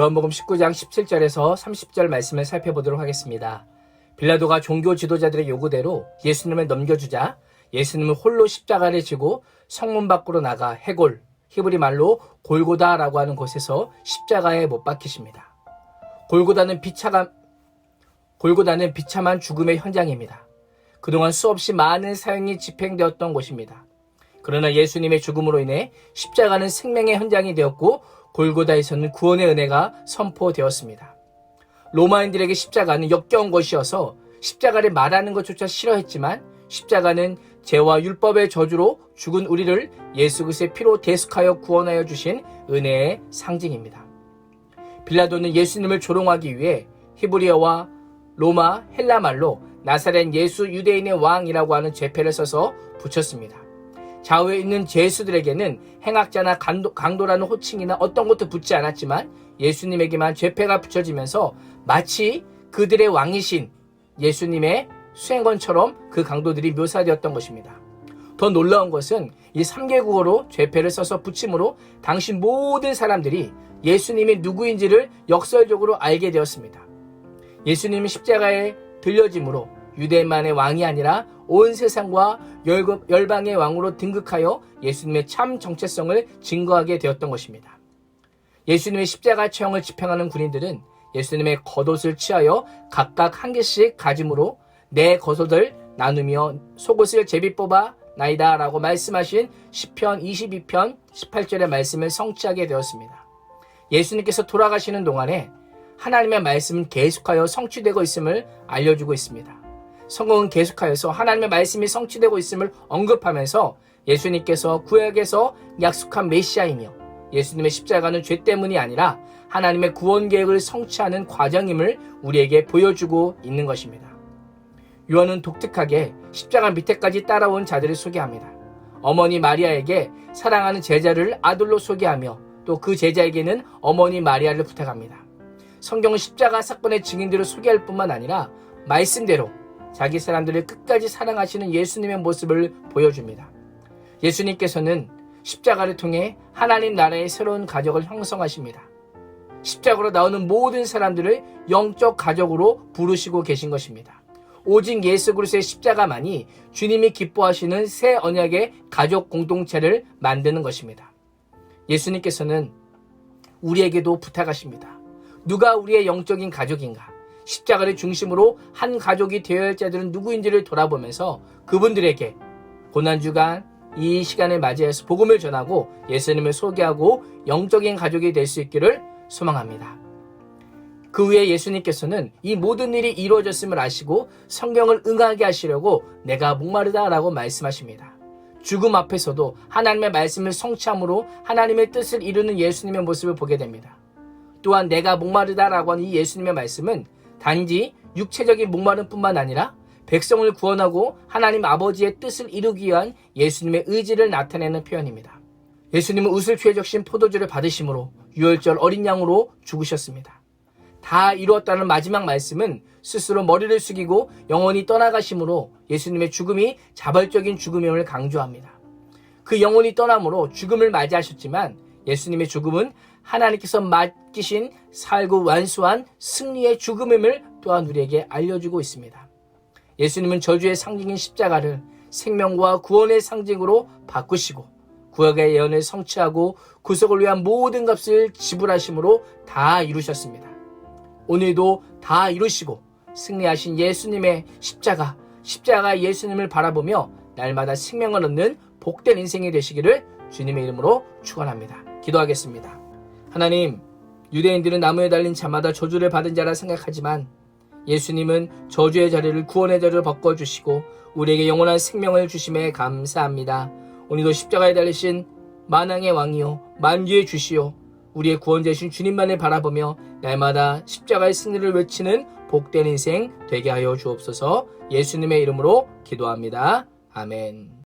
요한복음 19장 17절에서 30절 말씀을 살펴보도록 하겠습니다. 빌라도가 종교 지도자들의 요구대로 예수님을 넘겨주자 예수님은 홀로 십자가를 지고 성문 밖으로 나가 해골, 히브리 말로 골고다라고 하는 곳에서 십자가에 못 박히십니다. 골고다는 비참한 죽음의 현장입니다. 그동안 수없이 많은 사형이 집행되었던 곳입니다. 그러나 예수님의 죽음으로 인해 십자가는 생명의 현장이 되었고 골고다에서는 구원의 은혜가 선포되었습니다. 로마인들에게 십자가는 역겨운 것이어서 십자가를 말하는 것조차 싫어했지만 십자가는 죄와 율법의 저주로 죽은 우리를 예수 그리스도의 피로 대속하여 구원하여 주신 은혜의 상징입니다. 빌라도는 예수님을 조롱하기 위해 히브리어와 로마 헬라 말로 나사렛 예수 유대인의 왕이라고 하는 죄패를 써서 붙였습니다. 좌우에 있는 죄수들에게는 행악자나 강도라는 호칭이나 어떤 것도 붙지 않았지만 예수님에게만 죄패가 붙여지면서 마치 그들의 왕이신 예수님의 수행관처럼 그 강도들이 묘사되었던 것입니다. 더 놀라운 것은 이 3개국어로 죄패를 써서 붙임으로 당시 모든 사람들이 예수님이 누구인지를 역설적으로 알게 되었습니다. 예수님은 십자가에 들려짐으로 유대인만의 왕이 아니라 온 세상과 열방의 왕으로 등극하여 예수님의 참 정체성을 증거하게 되었던 것입니다. 예수님의 십자가 처형을 집행하는 군인들은 예수님의 겉옷을 취하여 각각 한 개씩 가짐으로 내 겉옷을 나누며 속옷을 제비 뽑아 나이다 라고 말씀하신 시편 22편 18절의 말씀을 성취하게 되었습니다. 예수님께서 돌아가시는 동안에 하나님의 말씀은 계속하여 성취되고 있음을 알려주고 있습니다. 성경은 계속하여서 하나님의 말씀이 성취되고 있음을 언급하면서 예수님께서 구약에서 약속한 메시아이며 예수님의 십자가는 죄 때문이 아니라 하나님의 구원 계획을 성취하는 과정임을 우리에게 보여주고 있는 것입니다. 요한은 독특하게 십자가 밑에까지 따라온 자들을 소개합니다. 어머니 마리아에게 사랑하는 제자를 아들로 소개하며 또 그 제자에게는 어머니 마리아를 부탁합니다. 성경은 십자가 사건의 증인들을 소개할 뿐만 아니라 말씀대로 자기 사람들을 끝까지 사랑하시는 예수님의 모습을 보여줍니다. 예수님께서는 십자가를 통해 하나님 나라의 새로운 가족을 형성하십니다. 십자가로 나오는 모든 사람들을 영적 가족으로 부르시고 계신 것입니다. 오직 예수 그리스도의 십자가만이 주님이 기뻐하시는 새 언약의 가족 공동체를 만드는 것입니다. 예수님께서는 우리에게도 부탁하십니다. 누가 우리의 영적인 가족인가? 십자가를 중심으로 한 가족이 되어야 할 자들은 누구인지를 돌아보면서 그분들에게 고난주간 이 시간을 맞이해서 복음을 전하고 예수님을 소개하고 영적인 가족이 될 수 있기를 소망합니다. 그 후에 예수님께서는 이 모든 일이 이루어졌음을 아시고 성경을 응하게 하시려고 내가 목마르다라고 말씀하십니다. 죽음 앞에서도 하나님의 말씀을 성취함으로 하나님의 뜻을 이루는 예수님의 모습을 보게 됩니다. 또한 내가 목마르다라고 하는 이 예수님의 말씀은 단지 육체적인 목마름 뿐만 아니라 백성을 구원하고 하나님 아버지의 뜻을 이루기 위한 예수님의 의지를 나타내는 표현입니다. 예수님은 웃을 피에 적신 포도주를 받으심으로 유월절 어린 양으로 죽으셨습니다. 다 이루었다는 마지막 말씀은 스스로 머리를 숙이고 영원히 떠나가심으로 예수님의 죽음이 자발적인 죽음임을 강조합니다. 그 영원히 떠남으로 죽음을 맞이하셨지만 예수님의 죽음은 하나님께서 맡기신 살고 완수한 승리의 죽음임을 또한 우리에게 알려주고 있습니다. 예수님은 저주의 상징인 십자가를 생명과 구원의 상징으로 바꾸시고 구약의 예언을 성취하고 구속을 위한 모든 값을 지불하심으로 다 이루셨습니다. 오늘도 다 이루시고 승리하신 예수님의 십자가 예수님을 바라보며 날마다 생명을 얻는 복된 인생이 되시기를 주님의 이름으로 축원합니다. 기도하겠습니다. 하나님, 유대인들은 나무에 달린 자마다 저주를 받은 자라 생각하지만 예수님은 저주의 자리를 구원의 자리로 바꿔주시고 우리에게 영원한 생명을 주심에 감사합니다. 오늘도 십자가에 달리신 만왕의 왕이요 만주의 주시요 우리의 구원자이신 주님만을 바라보며 날마다 십자가의 승리를 외치는 복된 인생 되게 하여 주옵소서. 예수님의 이름으로 기도합니다. 아멘.